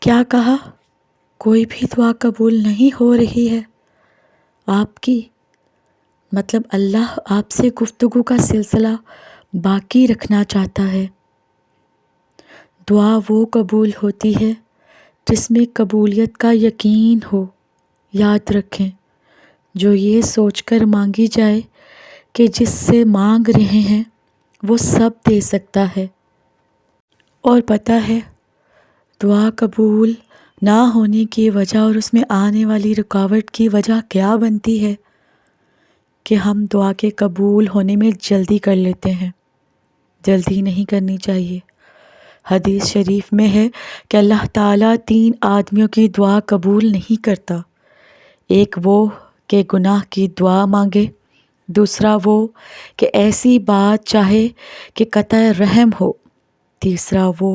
کیا کہا؟ کوئی بھی دعا قبول نہیں ہو رہی ہے آپ کی؟ مطلب اللہ آپ سے گفتگو کا سلسلہ باقی رکھنا چاہتا ہے۔ دعا وہ قبول ہوتی ہے جس میں قبولیت کا یقین ہو۔ یاد رکھیں، جو یہ سوچ کر مانگی جائے کہ جس سے مانگ رہے ہیں وہ سب دے سکتا ہے۔ اور پتہ ہے دعا قبول نہ ہونے کی وجہ اور اس میں آنے والی رکاوٹ کی وجہ کیا بنتی ہے؟ کہ ہم دعا کے قبول ہونے میں جلدی کر لیتے ہیں۔ جلدی نہیں کرنی چاہیے۔ حدیث شریف میں ہے کہ اللہ تعالیٰ 3 آدمیوں کی دعا قبول نہیں کرتا۔ ایک وہ کہ گناہ کی دعا مانگے، دوسرا وہ کہ ایسی بات چاہے کہ قطع رحم ہو، تیسرا وہ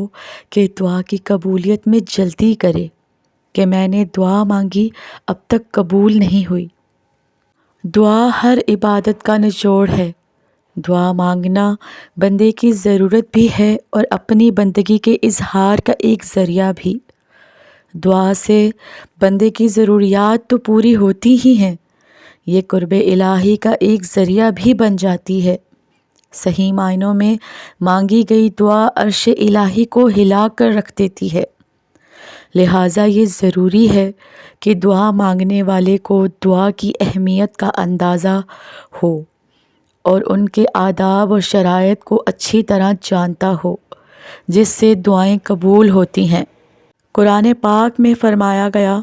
کہ دعا کی قبولیت میں جلدی کرے کہ میں نے دعا مانگی اب تک قبول نہیں ہوئی۔ دعا ہر عبادت کا نچوڑ ہے۔ دعا مانگنا بندے کی ضرورت بھی ہے اور اپنی بندگی کے اظہار کا ایک ذریعہ بھی۔ دعا سے بندے کی ضروریات تو پوری ہوتی ہی ہیں، یہ قرب الہی کا ایک ذریعہ بھی بن جاتی ہے۔ صحیح معنوں میں مانگی گئی دعا عرش الہی کو ہلا کر رکھ دیتی ہے۔ لہٰذا یہ ضروری ہے کہ دعا مانگنے والے کو دعا کی اہمیت کا اندازہ ہو اور ان کے آداب اور شرائط کو اچھی طرح جانتا ہو جس سے دعائیں قبول ہوتی ہیں۔ قرآن پاک میں فرمایا گیا،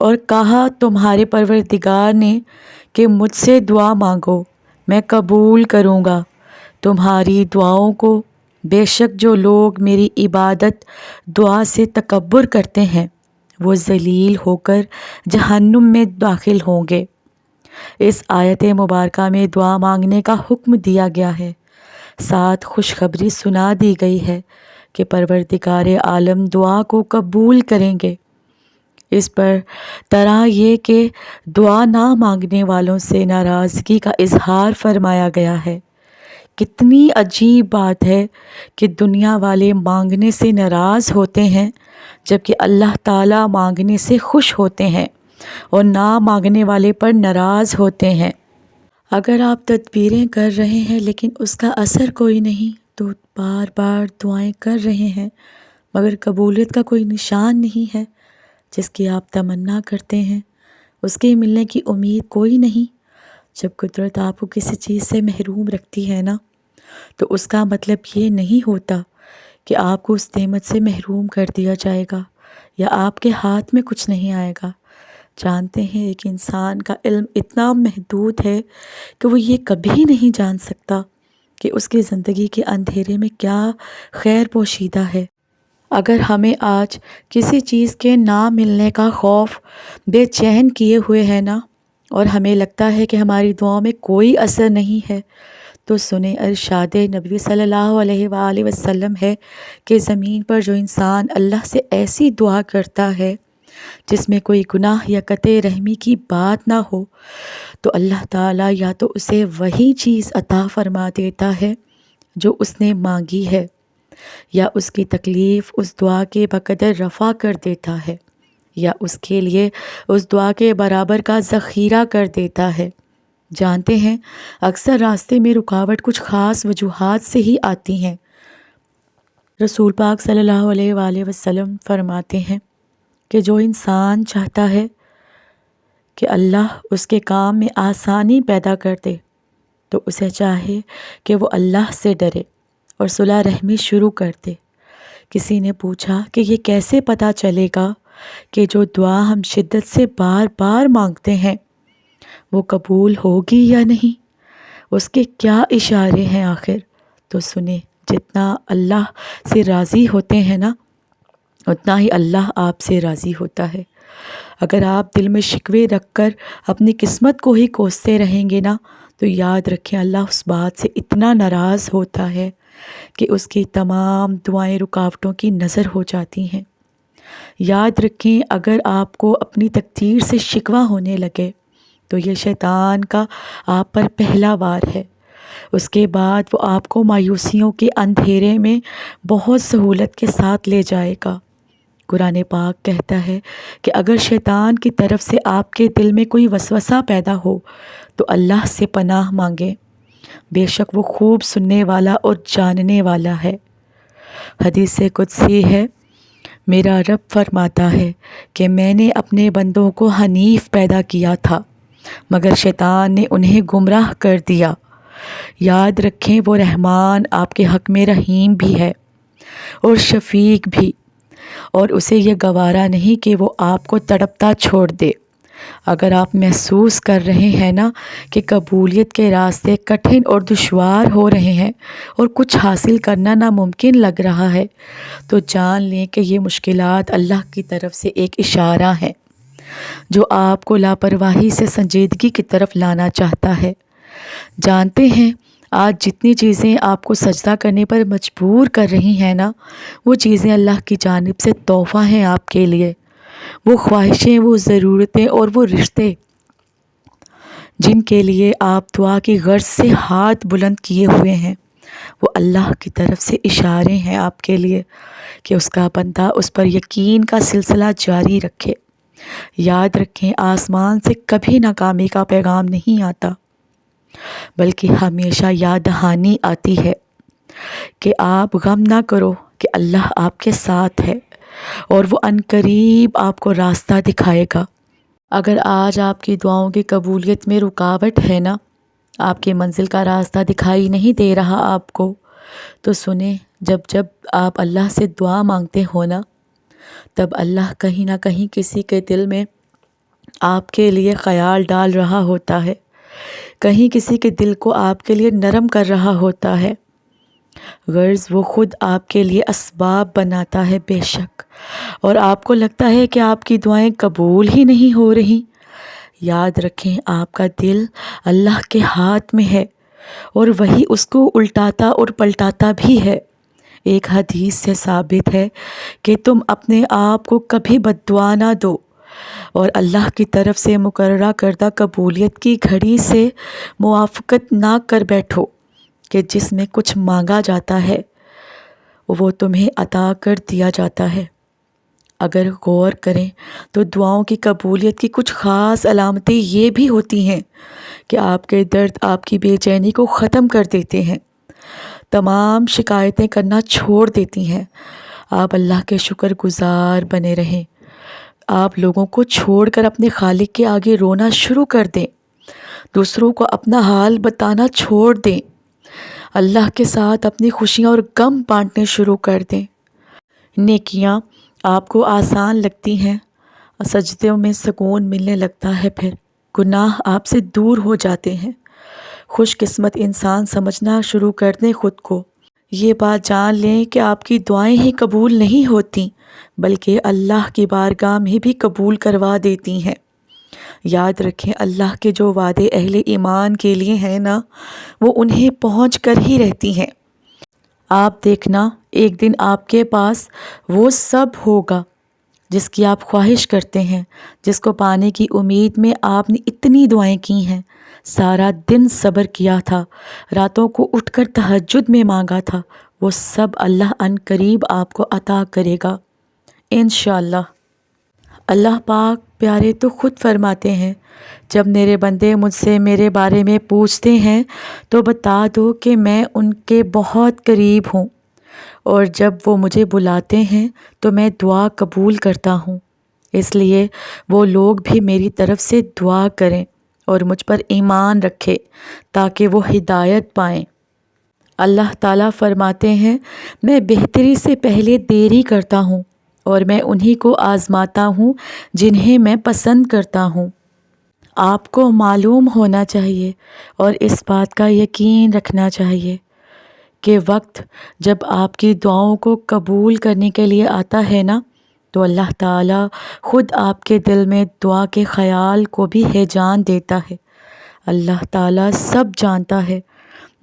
اور کہا تمہارے پروردگار نے کہ مجھ سے دعا مانگو میں قبول کروں گا تمہاری دعاؤں کو، بے شک جو لوگ میری عبادت دعا سے تکبر کرتے ہیں وہ ذلیل ہو کر جہنم میں داخل ہوں گے۔ اس آیت مبارکہ میں دعا مانگنے کا حکم دیا گیا ہے، ساتھ خوشخبری سنا دی گئی ہے کہ پروردگار عالم دعا کو قبول کریں گے۔ اس پر طرح یہ کہ دعا نہ مانگنے والوں سے ناراضگی کا اظہار فرمایا گیا ہے۔ کتنی عجیب بات ہے کہ دنیا والے مانگنے سے ناراض ہوتے ہیں جبکہ اللہ تعالیٰ مانگنے سے خوش ہوتے ہیں اور نہ مانگنے والے پر ناراض ہوتے ہیں۔ اگر آپ تدبیریں کر رہے ہیں لیکن اس کا اثر کوئی نہیں، تو بار بار دعائیں کر رہے ہیں مگر قبولیت کا کوئی نشان نہیں ہے، جس کی آپ تمنا کرتے ہیں اس کے ملنے کی امید کوئی نہیں۔ جب قدرت آپ کو کسی چیز سے محروم رکھتی ہے نا، تو اس کا مطلب یہ نہیں ہوتا کہ آپ کو اس نعمت سے محروم کر دیا جائے گا یا آپ کے ہاتھ میں کچھ نہیں آئے گا۔ جانتے ہیں ایک انسان کا علم اتنا محدود ہے کہ وہ یہ کبھی نہیں جان سکتا کہ اس کی زندگی کے اندھیرے میں کیا خیر پوشیدہ ہے۔ اگر ہمیں آج کسی چیز کے نہ ملنے کا خوف بے چین کیے ہوئے ہے نا، اور ہمیں لگتا ہے کہ ہماری دعاؤں میں کوئی اثر نہیں ہے، تو سنیں ارشاد نبی صلی اللہ علیہ وآلہ وسلم ہے کہ زمین پر جو انسان اللہ سے ایسی دعا کرتا ہے جس میں کوئی گناہ یا قطع رحمی کی بات نہ ہو، تو اللہ تعالیٰ یا تو اسے وہی چیز عطا فرما دیتا ہے جو اس نے مانگی ہے، یا اس کی تکلیف اس دعا کے بقدر رفع کر دیتا ہے، یا اس کے لیے اس دعا کے برابر کا ذخیرہ کر دیتا ہے۔ جانتے ہیں اکثر راستے میں رکاوٹ کچھ خاص وجوہات سے ہی آتی ہیں۔ رسول پاک صلی اللہ علیہ وآلہ وسلم فرماتے ہیں کہ جو انسان چاہتا ہے کہ اللہ اس کے کام میں آسانی پیدا کر دے تو اسے چاہے کہ وہ اللہ سے ڈرے اور صلح رحمی شروع کر دے۔ کسی نے پوچھا کہ یہ کیسے پتہ چلے گا کہ جو دعا ہم شدت سے بار بار مانگتے ہیں وہ قبول ہوگی یا نہیں؟ اس کے کیا اشارے ہیں آخر؟ تو سنیں، جتنا اللہ سے راضی ہوتے ہیں نا، اتنا ہی اللہ آپ سے راضی ہوتا ہے۔ اگر آپ دل میں شکوے رکھ کر اپنی قسمت کو ہی کوستے رہیں گے نا، تو یاد رکھیں اللہ اس بات سے اتنا ناراض ہوتا ہے کہ اس کی تمام دعائیں رکاوٹوں کی نظر ہو جاتی ہیں۔ یاد رکھیں اگر آپ کو اپنی تقدیر سے شکوہ ہونے لگے تو یہ شیطان کا آپ پر پہلا وار ہے۔ اس کے بعد وہ آپ کو مایوسیوں کے اندھیرے میں بہت سہولت کے ساتھ لے جائے گا قرآن پاک کہتا ہے کہ اگر شیطان کی طرف سے آپ کے دل میں کوئی وسوسہ پیدا ہو تو اللہ سے پناہ مانگیں، بے شک وہ خوب سننے والا اور جاننے والا ہے۔ حدیث قدسی ہے، میرا رب فرماتا ہے کہ میں نے اپنے بندوں کو حنیف پیدا کیا تھا مگر شیطان نے انہیں گمراہ کر دیا۔ یاد رکھیں وہ رحمان آپ کے حق میں رحیم بھی ہے اور شفیق بھی، اور اسے یہ گوارا نہیں کہ وہ آپ کو تڑپتا چھوڑ دے۔ اگر آپ محسوس کر رہے ہیں نا کہ قبولیت کے راستے کٹھن اور دشوار ہو رہے ہیں اور کچھ حاصل کرنا ناممکن لگ رہا ہے تو جان لیں کہ یہ مشکلات اللہ کی طرف سے ایک اشارہ ہے جو آپ کو لاپرواہی سے سنجیدگی کی طرف لانا چاہتا ہے۔ جانتے ہیں آج جتنی چیزیں آپ کو سجدہ کرنے پر مجبور کر رہی ہیں نا، وہ چیزیں اللہ کی جانب سے تحفہ ہیں آپ کے لیے۔ وہ خواہشیں، وہ ضرورتیں اور وہ رشتے جن کے لیے آپ دعا کی غرض سے ہاتھ بلند کیے ہوئے ہیں، وہ اللہ کی طرف سے اشارے ہیں آپ کے لیے کہ اس کا بندہ اس پر یقین کا سلسلہ جاری رکھے۔ یاد رکھیں آسمان سے کبھی ناکامی کا پیغام نہیں آتا، بلکہ ہمیشہ یاد دہانی آتی ہے کہ آپ غم نہ کرو کہ اللہ آپ کے ساتھ ہے اور وہ عنقریب آپ کو راستہ دکھائے گا۔ اگر آج آپ کی دعاؤں کی قبولیت میں رکاوٹ ہے نا، آپ کی منزل کا راستہ دکھائی نہیں دے رہا آپ کو، تو سنیں جب آپ اللہ سے دعا مانگتے ہو نا، تب اللہ کہیں نہ کہیں کسی کے دل میں آپ کے لیے خیال ڈال رہا ہوتا ہے، کہیں کسی کے دل کو آپ کے لیے نرم کر رہا ہوتا ہے۔ غرض وہ خود آپ کے لیے اسباب بناتا ہے بے شک، اور آپ کو لگتا ہے کہ آپ کی دعائیں قبول ہی نہیں ہو رہی۔ یاد رکھیں آپ کا دل اللہ کے ہاتھ میں ہے اور وہی اس کو الٹاتا اور پلٹاتا بھی ہے۔ ایک حدیث سے ثابت ہے کہ تم اپنے آپ کو کبھی بد دعا نہ دو اور اللہ کی طرف سے مقررہ کردہ قبولیت کی گھڑی سے موافقت نہ کر بیٹھو کہ جس میں کچھ مانگا جاتا ہے وہ تمہیں عطا کر دیا جاتا ہے۔ اگر غور کریں تو دعاؤں کی قبولیت کی کچھ خاص علامتیں یہ بھی ہوتی ہیں کہ آپ کے درد، آپ کی بے چینی کو ختم کر دیتے ہیں، تمام شکایتیں کرنا چھوڑ دیتی ہیں۔ آپ اللہ کے شکر گزار بنے رہیں، آپ لوگوں کو چھوڑ کر اپنے خالق کے آگے رونا شروع کر دیں، دوسروں کو اپنا حال بتانا چھوڑ دیں، اللہ کے ساتھ اپنی خوشیاں اور غم بانٹنے شروع کر دیں۔ نیکیاں آپ کو آسان لگتی ہیں، سجدوں میں سکون ملنے لگتا ہے، پھر گناہ آپ سے دور ہو جاتے ہیں۔ خوش قسمت انسان سمجھنا شروع کر دیں خود کو۔ یہ بات جان لیں کہ آپ کی دعائیں ہی قبول نہیں ہوتیں بلکہ اللہ کی بارگاہ میں بھی قبول کروا دیتی ہیں۔ یاد رکھیں اللہ کے جو وعدے اہل ایمان کے لیے ہیں نا، وہ انہیں پہنچ کر ہی رہتی ہیں۔ آپ دیکھنا ایک دن آپ کے پاس وہ سب ہوگا جس کی آپ خواہش کرتے ہیں، جس کو پانے کی امید میں آپ نے اتنی دعائیں کی ہیں، سارا دن صبر کیا تھا، راتوں کو اٹھ کر تہجد میں مانگا تھا، وہ سب اللہ عنقریب آپ کو عطا کرے گا انشاءاللہ۔ اللہ پاک پیارے تو خود فرماتے ہیں، جب میرے بندے مجھ سے میرے بارے میں پوچھتے ہیں تو بتا دو کہ میں ان کے بہت قریب ہوں، اور جب وہ مجھے بلاتے ہیں تو میں دعا قبول کرتا ہوں۔ اس لیے وہ لوگ بھی میری طرف سے دعا کریں اور مجھ پر ایمان رکھیں تاکہ وہ ہدایت پائیں۔ اللہ تعالیٰ فرماتے ہیں، میں بہتری سے پہلے دیری کرتا ہوں اور میں انہی کو آزماتا ہوں جنہیں میں پسند کرتا ہوں۔ آپ کو معلوم ہونا چاہیے اور اس بات کا یقین رکھنا چاہیے کہ وقت جب آپ کی دعاؤں کو قبول کرنے کے لیے آتا ہے نا، تو اللہ تعالیٰ خود آپ کے دل میں دعا کے خیال کو بھی ہیجان دیتا ہے۔ اللہ تعالیٰ سب جانتا ہے،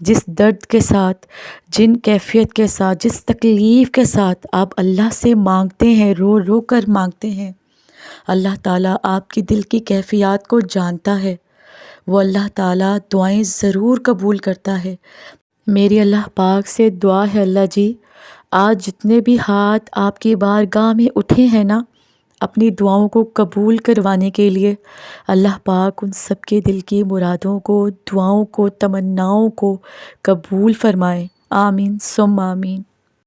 جس درد کے ساتھ، جن کیفیت کے ساتھ، جس تکلیف کے ساتھ آپ اللہ سے مانگتے ہیں، رو رو کر مانگتے ہیں، اللہ تعالیٰ آپ کی دل کی کیفیات کو جانتا ہے۔ وہ اللہ تعالیٰ دعائیں ضرور قبول کرتا ہے۔ میری اللہ پاک سے دعا ہے اللہ جی، آج جتنے بھی ہاتھ آپ کی بارگاہ میں اٹھے ہیں نا اپنی دعاؤں کو قبول کروانے کے لیے، اللہ پاک ان سب کے دل کی مرادوں کو، دعاؤں کو، تمناؤں کو قبول فرمائے۔ آمین ثم آمین۔